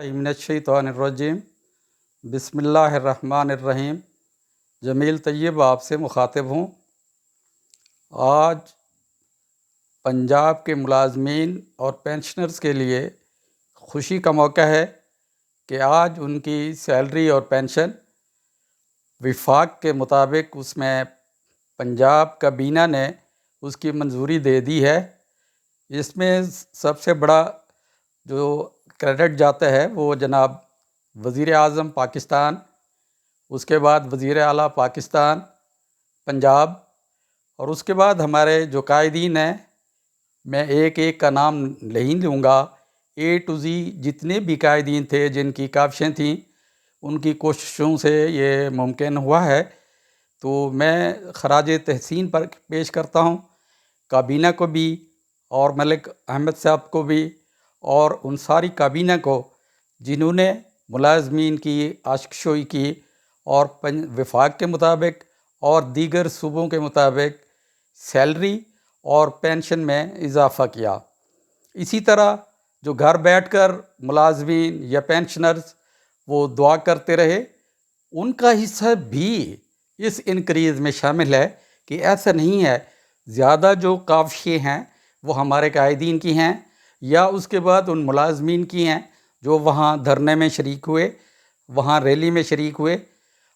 من الشیطان الرجیم بسم اللہ الرحمن الرحیم۔ جمیل طیب آپ سے مخاطب ہوں۔ آج پنجاب کے ملازمین اور پینشنرز کے لیے خوشی کا موقع ہے کہ آج ان کی سیلری اور پینشن وفاق کے مطابق اس میں پنجاب کابینہ نے اس کی منظوری دے دی ہے۔ اس میں سب سے بڑا جو کریڈٹ جاتا ہے وہ جناب وزیر اعظم پاکستان، اس کے بعد وزیر اعلیٰ پاکستان پنجاب، اور اس کے بعد ہمارے جو قائدین ہیں، میں ایک ایک کا نام نہیں لوں گا، اے ٹو زی جتنے بھی قائدین تھے جن کی کاوشیں تھیں ان کی کوششوں سے یہ ممکن ہوا ہے، تو میں خراج تحسین پر پیش کرتا ہوں کابینہ کو بھی اور ملک احمد صاحب کو بھی اور ان ساری کابینہ کو جنہوں نے ملازمین کی اشکشوئی کی اور وفاق کے مطابق اور دیگر صوبوں کے مطابق سیلری اور پینشن میں اضافہ کیا۔ اسی طرح جو گھر بیٹھ کر ملازمین یا پینشنرز وہ دعا کرتے رہے، ان کا حصہ بھی اس انکریز میں شامل ہے کہ ایسا نہیں ہے زیادہ جو کاوشیں ہیں وہ ہمارے قائدین کی ہیں یا اس کے بعد ان ملازمین کی ہیں جو وہاں دھرنے میں شریک ہوئے، وہاں ریلی میں شریک ہوئے،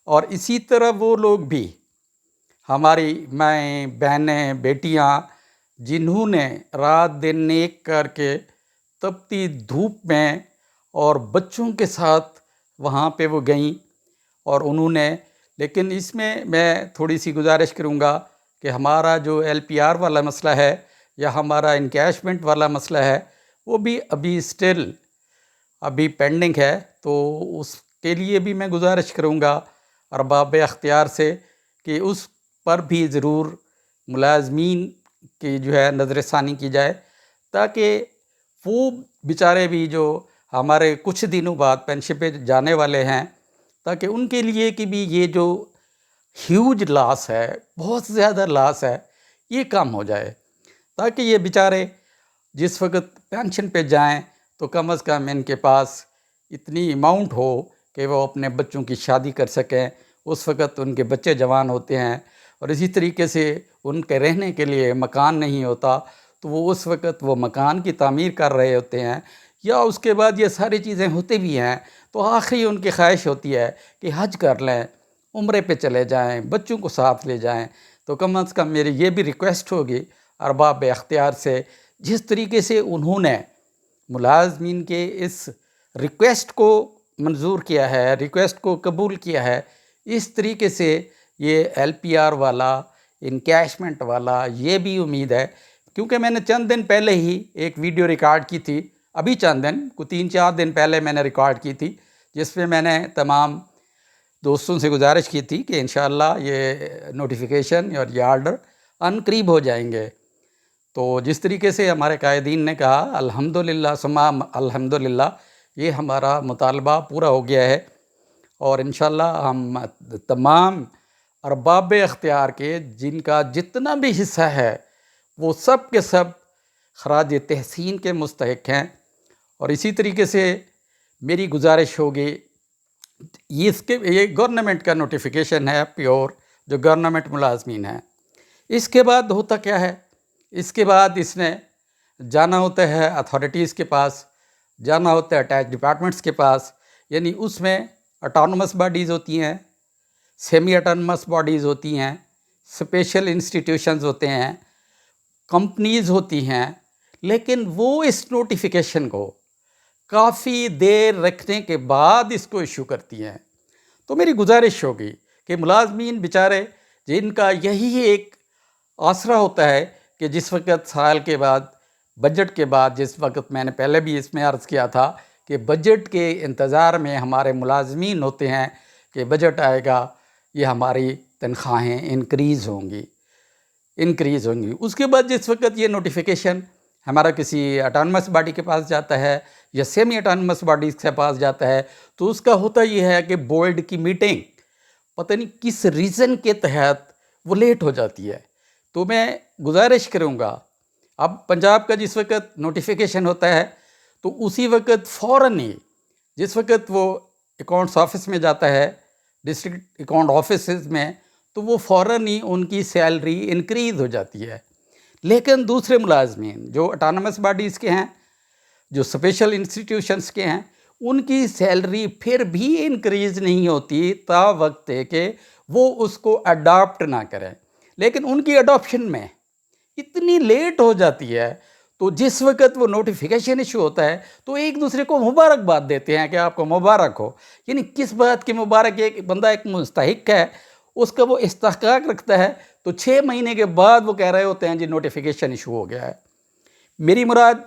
اور اسی طرح وہ لوگ بھی ہماری مائیں بہنیں بیٹیاں جنہوں نے رات دن نیک کر کے تپتی دھوپ میں اور بچوں کے ساتھ وہاں پہ وہ گئیں، اور انہوں نے لیکن اس میں تھوڑی سی گزارش کروں گا کہ ہمارا جو ایل پی آر والا مسئلہ ہے یا ہمارا انکیشمنٹ والا مسئلہ ہے وہ بھی ابھی پینڈنگ ہے، تو اس کے لیے بھی میں گزارش کروں گا ارباب اختیار سے کہ اس پر بھی ضرور ملازمین کی جو ہے نظر ثانی کی جائے، تاکہ وہ بیچارے بھی جو ہمارے کچھ دنوں بعد پینشن پہ جانے والے ہیں، تاکہ ان کے لیے کہ بھی یہ جو ہیوج لاس ہے، بہت زیادہ لاس ہے، یہ کم ہو جائے، تاکہ یہ بیچارے جس وقت پینشن پہ جائیں تو کم از کم ان کے پاس اتنی اماؤنٹ ہو کہ وہ اپنے بچوں کی شادی کر سکیں۔ اس وقت ان کے بچے جوان ہوتے ہیں، اور اسی طریقے سے ان کے رہنے کے لیے مکان نہیں ہوتا تو وہ اس وقت وہ مکان کی تعمیر کر رہے ہوتے ہیں، یا اس کے بعد یہ ساری چیزیں ہوتی بھی ہیں تو آخری ان کی خواہش ہوتی ہے کہ حج کر لیں، عمرے پہ چلے جائیں، بچوں کو ساتھ لے جائیں۔ تو کم از کم میری یہ بھی ریکویسٹ ہوگی ارباب اختیار سے، جس طریقے سے انہوں نے ملازمین کے اس ریکویسٹ کو منظور کیا ہے، ریکویسٹ کو قبول کیا ہے، اس طریقے سے یہ ایل پی آر والا انکیشمنٹ والا یہ بھی امید ہے، کیونکہ میں نے چند دن پہلے ہی ایک ویڈیو ریکارڈ کی تھی، ابھی چند دن 3-4 دن پہلے میں نے ریکارڈ کی تھی، جس میں نے تمام دوستوں سے گزارش کی تھی کہ انشاءاللہ یہ نوٹیفیکیشن اور یہ آرڈر ان قریب ہو جائیں گے۔ تو جس طریقے سے ہمارے قائدین نے کہا الحمدللہ ثم الحمدللہ، یہ ہمارا مطالبہ پورا ہو گیا ہے، اور انشاءاللہ ہم تمام ارباب اختیار کے جن کا جتنا بھی حصہ ہے وہ سب کے سب خراج تحسین کے مستحق ہیں۔ اور اسی طریقے سے میری گزارش ہوگی، یہ گورنمنٹ کا نوٹیفیکیشن ہے پیور، جو گورنمنٹ ملازمین ہیں۔ اس کے بعد ہوتا کیا ہے، اس کے بعد اس نے جانا ہوتا ہے اتھارٹیز کے پاس، جانا ہوتا ہے اٹیچ ڈپارٹمنٹس کے پاس، یعنی اس میں اٹانومس باڈیز ہوتی ہیں، سیمی اٹانومس باڈیز ہوتی ہیں، اسپیشل انسٹیٹیوشنز ہوتے ہیں، کمپنیز ہوتی ہیں، لیکن وہ اس نوٹیفیکیشن کو کافی دیر رکھنے کے بعد اس کو ایشو کرتی ہیں۔ تو میری گزارش ہوگی کہ ملازمین بیچارے جن کا یہی ایک آسرا ہوتا ہے کہ جس وقت سال کے بعد بجٹ کے بعد، جس وقت میں نے پہلے بھی اس میں عرض کیا تھا کہ بجٹ کے انتظار میں ہمارے ملازمین ہوتے ہیں کہ بجٹ آئے گا، یہ ہماری تنخواہیں انکریز ہوں گی۔ اس کے بعد جس وقت یہ نوٹیفیکیشن ہمارا کسی اٹانومس باڈی کے پاس جاتا ہے یا سیمی اٹانومس باڈیز کے پاس جاتا ہے، تو اس کا ہوتا یہ ہے کہ بورڈ کی میٹنگ پتہ نہیں کس ریزن کے تحت وہ لیٹ ہو جاتی ہے۔ تو میں گزارش کروں گا، اب پنجاب کا جس وقت نوٹیفیکیشن ہوتا ہے تو اسی وقت فوراً ہی جس وقت وہ اکاؤنٹس آفس میں جاتا ہے، ڈسٹرکٹ اکاؤنٹ آفیسز میں، تو وہ فوراً ہی ان کی سیلری انکریز ہو جاتی ہے۔ لیکن دوسرے ملازمین جو اٹانومس باڈیز کے ہیں، جو اسپیشل انسٹیٹیوشنس کے ہیں، ان کی سیلری پھر بھی انکریز نہیں ہوتی تا وقت ہے کہ وہ اس کو اڈاپٹ نہ کریں۔ لیکن ان کی اڈاپشن میں اتنی لیٹ ہو جاتی ہے، تو جس وقت وہ نوٹیفیکیشن ایشو ہوتا ہے تو ایک دوسرے کو مبارکباد دیتے ہیں کہ آپ کو مبارک ہو۔ یعنی کس بات کی مبارک ہے کہ بندہ ایک مستحق ہے، اس کا وہ استحقاق رکھتا ہے، تو 6 مہینے کے بعد وہ کہہ رہے ہوتے ہیں جی نوٹیفیکیشن ایشو ہو گیا ہے۔ میری مراد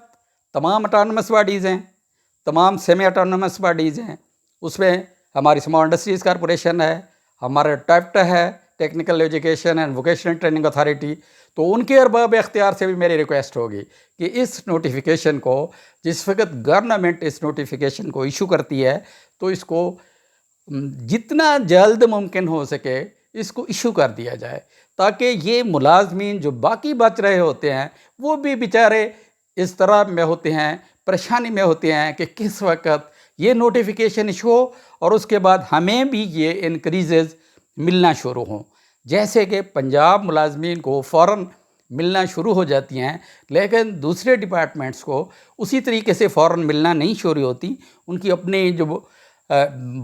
تمام اٹانومس باڈیز ہیں، تمام سیمی اٹانومس باڈیز ہیں، اس میں ہماری اسمال انڈسٹریز کارپوریشن ہے، ہمارا ٹیپٹا ہے، technical education and vocational training authority. تو ان کے ارباب اختیار سے بھی میری ریکویسٹ ہوگی کہ اس نوٹیفیکیشن کو، جس وقت گورنمنٹ اس نوٹیفیکیشن کو ایشو کرتی ہے، تو اس کو جتنا جلد ممکن ہو سکے اس کو ایشو کر دیا جائے، تاکہ یہ ملازمین جو باقی بچ رہے ہوتے ہیں وہ بھی بیچارے اس طرح میں ہوتے ہیں، پریشانی میں ہوتے ہیں کہ کس وقت یہ نوٹیفیکیشن ایشو ہو اور اس کے بعد ہمیں بھی یہ انکریزز ملنا شروع ہوں۔ جیسے کہ پنجاب ملازمین کو فوراً ملنا شروع ہو جاتی ہیں، لیکن دوسرے ڈپارٹمنٹس کو اسی طریقے سے فوراً ملنا نہیں شروع ہوتی۔ ان کی اپنی جو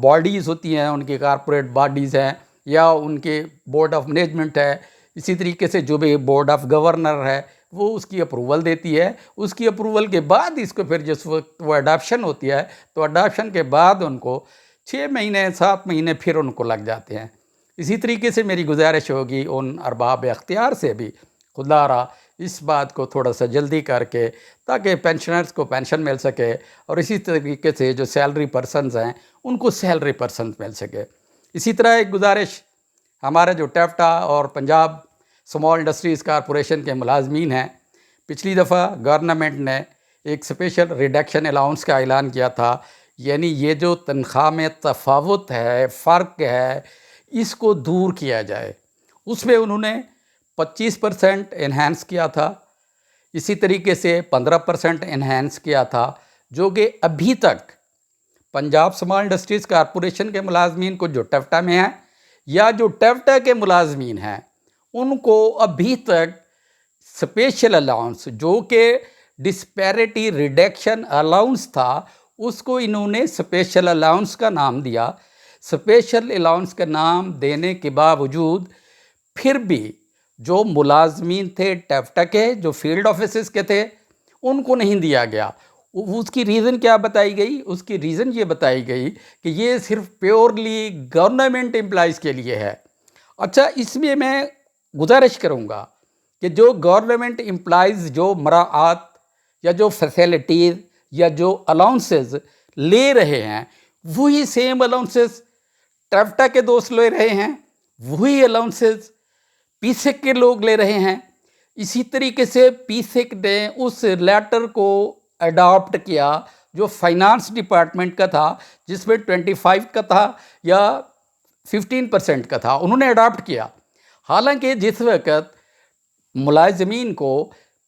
باڈیز ہوتی ہیں، ان کی کارپوریٹ باڈیز ہیں یا ان کے بورڈ آف مینجمنٹ ہے، اسی طریقے سے جو بھی بورڈ آف گورنر ہے، وہ اس کی اپروول دیتی ہے۔ اس کی اپروول کے بعد اس کو پھر جس وقت وہ اڈاپشن ہوتی ہے، تو اڈاپشن کے بعد ان کو 6 مہینے 7 مہینے پھر ان کو لگ جاتے ہیں۔ اسی طریقے سے میری گزارش ہوگی ان ارباب اختیار سے بھی، خدا را اس بات کو تھوڑا سا جلدی کر کے، تاکہ پینشنرز کو پینشن مل سکے، اور اسی طریقے سے جو سیلری پرسنز ہیں ان کو سیلری پرسنز مل سکے۔ اسی طرح ایک گزارش، ہمارے جو ٹیپٹا اور پنجاب اسمال انڈسٹریز کارپوریشن کے ملازمین ہیں، پچھلی دفعہ گورنمنٹ نے ایک اسپیشل ریڈکشن الاؤنس کا اعلان کیا تھا، یعنی یہ جو تنخواہ میں تفاوت ہے، فرق ہے، اس کو دور کیا جائے۔ اس میں انہوں نے 25% انہینس کیا تھا، اسی طریقے سے 15% انہینس کیا تھا، جو کہ ابھی تک پنجاب اسمال انڈسٹریز کارپوریشن کے ملازمین کو جو ٹیپٹا میں ہیں یا جو ٹیپٹا کے ملازمین ہیں، ان کو ابھی تک اسپیشل الاؤنس، جو کہ ڈسپیرٹی ریڈکشن الاؤنس تھا، اس کو انہوں نے اسپیشل الاؤنس کا نام دیا۔ اسپیشل الاؤنس کا نام دینے کے باوجود پھر بھی جو ملازمین تھے ٹیپٹا کے، جو فیلڈ آفیسز کے تھے، ان کو نہیں دیا گیا۔ اس کی ریزن کیا بتائی گئی؟ اس کی ریزن یہ بتائی گئی کہ یہ صرف پیورلی گورنمنٹ امپلائیز کے لیے ہے۔ اچھا، اس میں میں گزارش کروں گا کہ جو گورنمنٹ امپلائیز جو مراعات یا جو فیسیلٹیز یا جو الاؤنسز لے رہے ہیں، وہی سیم الاؤنسز ٹیپٹا کے دوست لے رہے ہیں، وہی الاؤنسز پی سیک کے لوگ لے رہے ہیں۔ اسی طریقے سے پی سیک نے اس لیٹر کو اڈاپٹ کیا جو فائنانس ڈپارٹمنٹ کا تھا، جس میں 25 کا تھا یا 15% کا تھا، انہوں نے اڈاپٹ کیا۔ حالانکہ جس وقت ملازمین کو،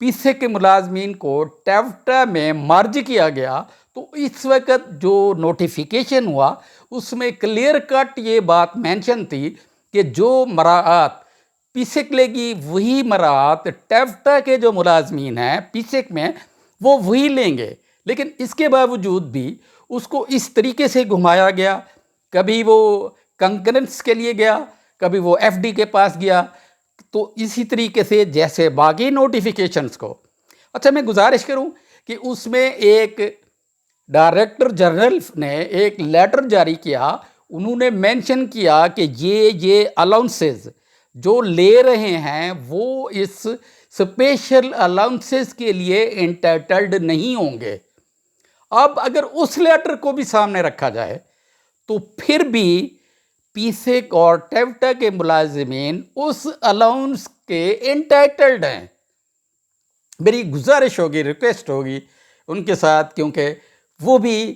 پی سیک کے ملازمین کو ٹیپٹا میں مرج کیا گیا، تو اس وقت جو نوٹیفیکیشن ہوا اس میں کلیئر کٹ یہ بات مینشن تھی کہ جو مراعات پی سیک لے گی وہی مراعات ٹیپٹا کے جو ملازمین ہیں پی سیک میں وہ وہی لیں گے۔ لیکن اس کے باوجود بھی اس کو اس طریقے سے گھمایا گیا، کبھی وہ کنکرنس کے لیے گیا، کبھی وہ ایف ڈی کے پاس گیا، تو اسی طریقے سے جیسے باقی نوٹیفیکیشنز کو۔ اچھا، میں گزارش کروں کہ اس میں ایک ڈائریکٹر جنرل نے ایک لیٹر جاری کیا، انہوں نے مینشن کیا کہ یہ الاؤنسز جو لے رہے ہیں وہ اس اسپیشل الاؤنسز کے لیے انٹائٹلڈ نہیں ہوں گے۔ اب اگر اس لیٹر کو بھی سامنے رکھا جائے تو پھر بھی پی سیک اور ٹیپٹا کے ملازمین اس الاؤنس کے انٹائٹلڈ ہیں۔ میری گزارش ہوگی، ریکویسٹ ہوگی ان کے ساتھ، کیونکہ وہ بھی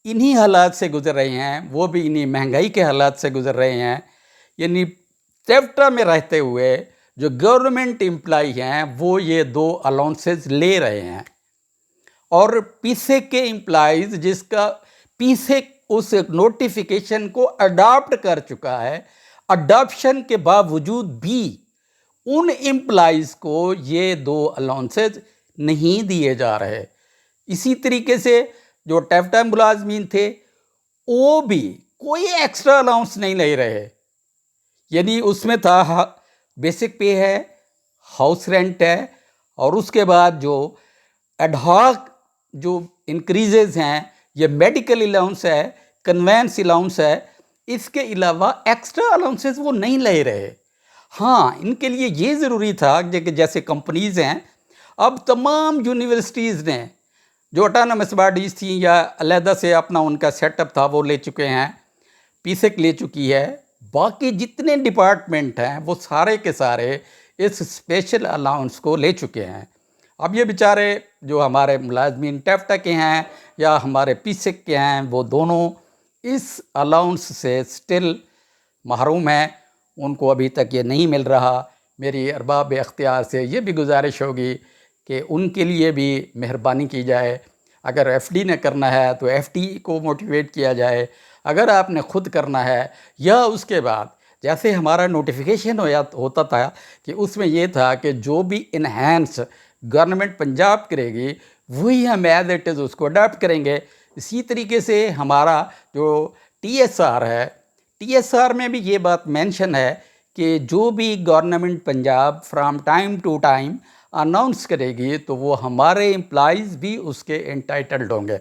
انہی حالات سے گزر رہے ہیں، وہ بھی انہی مہنگائی کے حالات سے گزر رہے ہیں۔ یعنی ٹیپٹا میں رہتے ہوئے جو گورنمنٹ امپلائی ہیں وہ یہ 2 الاؤنسز لے رہے ہیں، اور پی سیک کے امپلائیز جس کا PSEC اس نوٹیفیکیشن کو اڈاپٹ کر چکا ہے، اڈاپشن کے باوجود بھی ان امپلائیز کو یہ 2 الاؤنسز نہیں دیے جا رہے۔ اسی طریقے سے جو ٹیفٹا ملازمین تھے وہ بھی کوئی ایکسٹرا الاؤنس نہیں لے رہے، یعنی اس میں تھا بیسک پے ہے، ہاؤس رینٹ ہے، اور اس کے بعد جو ایڈ ہاک جو انکریزز ہیں، یہ میڈیکل الاؤنس ہے، کنوینس الاؤنس ہے، اس کے علاوہ ایکسٹرا الاؤنسز وہ نہیں لے رہے۔ ہاں، ان کے لیے یہ ضروری تھا کہ جیسے کمپنیز ہیں، اب تمام یونیورسٹیز نے جو اٹانومس باڈیز تھیں یا علیحدہ سے اپنا ان کا سیٹ اپ تھا وہ لے چکے ہیں، PSEC لے چکی ہے، باقی جتنے ڈپارٹمنٹ ہیں وہ سارے کے سارے اس اسپیشل الاؤنس کو لے چکے ہیں۔ اب یہ بیچارے جو ہمارے ملازمین ٹیفٹا کے ہیں یا ہمارے PSEC کے ہیں، وہ دونوں اس الاؤنس سے سٹل محروم ہیں، ان کو ابھی تک یہ نہیں مل رہا۔ میری ارباب اختیار سے یہ بھی گزارش ہوگی کہ ان کے لیے بھی مہربانی کی جائے، اگر FD نے کرنا ہے تو FD کو موٹیویٹ کیا جائے، اگر آپ نے خود کرنا ہے یا اس کے بعد جیسے ہمارا نوٹیفیکیشن ہوتا تھا کہ اس میں یہ تھا کہ جو بھی انہینس گورنمنٹ پنجاب کرے گی وہی ہم ایز اٹ از اس کو اڈاپٹ کریں گے۔ اسی طریقے سے ہمارا جو TSR ہے، TSR میں بھی یہ بات مینشن ہے کہ جو بھی government Punjab from time to time announce کرے گی تو وہ ہمارے امپلائیز بھی اس کے انٹائٹلڈ ہوں گے۔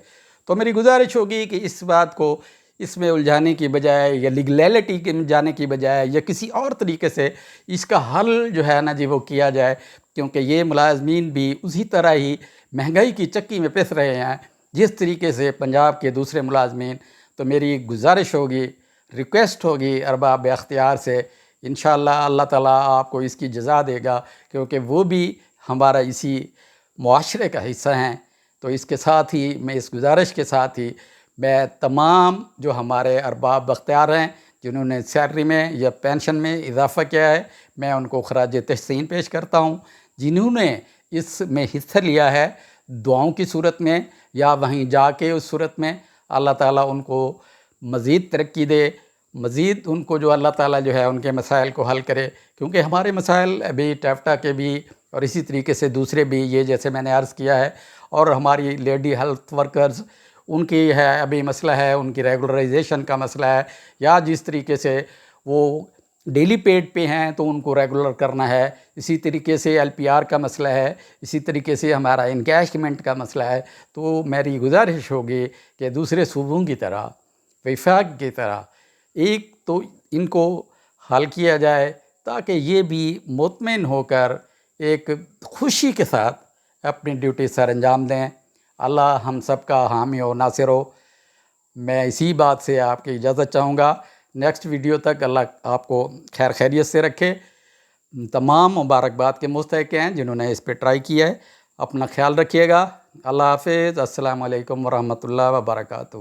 تو میری گزارش ہوگی کہ اس بات کو اس میں الجھانے کی بجائے یا لیگلیلٹی کے جانے کی بجائے یا کسی اور طریقے سے اس کا حل جو ہے نا جی وہ کیا جائے، کیونکہ یہ ملازمین بھی اسی طرح ہی مہنگائی کی چکی میں پس رہے ہیں جس طریقے سے پنجاب کے دوسرے ملازمین۔ تو میری گزارش ہوگی، ریکویسٹ ہوگی ارباب اختیار سے، انشاءاللہ اللہ تعالیٰ آپ کو اس کی جزا دے گا، کیونکہ وہ بھی ہمارا اسی معاشرے کا حصہ ہیں۔ تو اس کے ساتھ ہی میں اس گزارش کے ساتھ ہی میں تمام جو ہمارے ارباب اختیار ہیں جنہوں نے سیلری میں یا پینشن میں اضافہ کیا ہے، میں ان کو خراج تحسین پیش کرتا ہوں۔ جنہوں نے اس میں حصہ لیا ہے دعاؤں کی صورت میں یا وہیں جا کے اس صورت میں، اللہ تعالیٰ ان کو مزید ترقی دے، مزید ان کو جو اللہ تعالیٰ جو ہے ان کے مسائل کو حل کرے، کیونکہ ہمارے مسائل ابھی ٹیفٹا کے بھی اور اسی طریقے سے دوسرے بھی، یہ جیسے میں نے عرض کیا ہے، اور ہماری لیڈی ہیلتھ ورکرز ان کی ہے ابھی مسئلہ ہے، ان کی ریگولرائزیشن کا مسئلہ ہے، یا جس طریقے سے وہ ڈیلی پیڈ پہ ہیں تو ان کو ریگولر کرنا ہے، اسی طریقے سے LPR کا مسئلہ ہے، اسی طریقے سے ہمارا انکیشمنٹ کا مسئلہ ہے۔ تو میری گزارش ہوگی کہ دوسرے صوبوں کی طرح، وفاق کی طرح ایک تو ان کو حل کیا جائے تاکہ یہ بھی مطمئن ہو کر ایک خوشی کے ساتھ اپنی ڈیوٹی سر انجام دیں۔ اللہ ہم سب کا حامی و ناصر ہو۔ میں اسی بات سے آپ کی اجازت چاہوں گا، نیکسٹ ویڈیو تک اللہ آپ کو خیر خیریت سے رکھے۔ تمام مبارکباد کے مستحق ہیں جنہوں نے اس پہ ٹرائی کیا ہے۔ اپنا خیال رکھیے گا۔ اللہ حافظ۔ السلام علیکم ورحمۃ اللہ وبرکاتہ۔